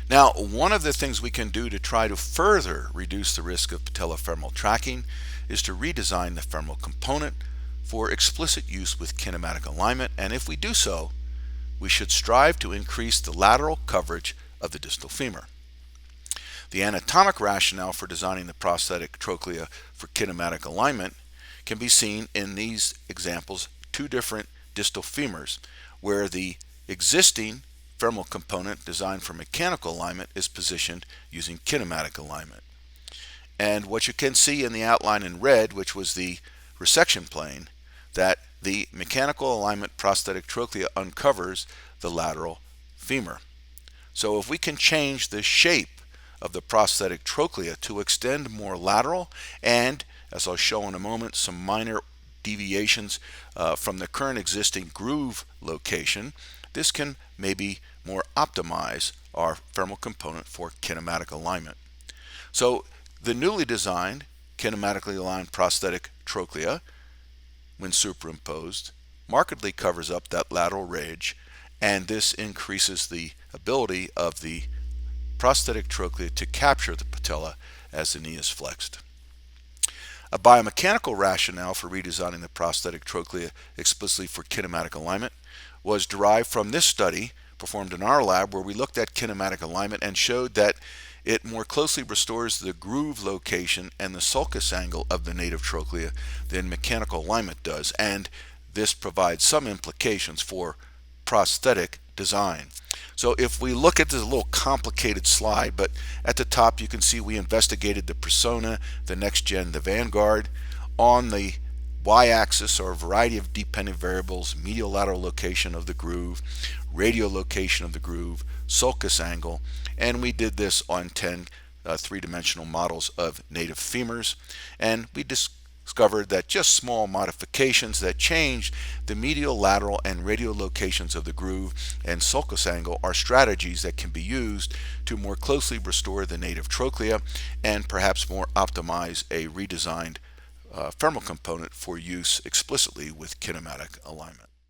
Now, one of the things we can do to try to further reduce the risk of patellofemoral tracking is to redesign the femoral component for explicit use with kinematic alignment, and if we do so, we should strive to increase the lateral coverage of the distal femur. The anatomic rationale for designing the prosthetic trochlea for kinematic alignment can be seen in these examples, two different distal femurs, where the existing femoral component designed for mechanical alignment is positioned using kinematic alignment. And what you can see in the outline in red, which was the resection plane, that the mechanical alignment prosthetic trochlea uncovers the lateral femur. So if we can change the shape of the prosthetic trochlea to extend more lateral and, as I'll show in a moment, some minor deviations from the current existing groove location, this can maybe more optimize our femoral component for kinematic alignment. So the newly designed kinematically aligned prosthetic trochlea, when superimposed, markedly covers up that lateral ridge, and this increases the ability of the prosthetic trochlea to capture the patella as the knee is flexed. A biomechanical rationale for redesigning the prosthetic trochlea explicitly for kinematic alignment was derived from this study performed in our lab, where we looked at kinematic alignment and showed that it more closely restores the groove location and the sulcus angle of the native trochlea than mechanical alignment does, and this provides some implications for prosthetic design. So if we look at this little complicated slide, but at the top you can see we investigated the persona, the next gen, the vanguard. On the y-axis are a variety of dependent variables: medial lateral location of the groove, radial location of the groove, sulcus angle, and we did this on 10 three-dimensional models of native femurs, and we discovered that just small modifications that change the medial, lateral, and radial locations of the groove and sulcus angle are strategies that can be used to more closely restore the native trochlea and perhaps more optimize a redesigned femoral component for use explicitly with kinematic alignment.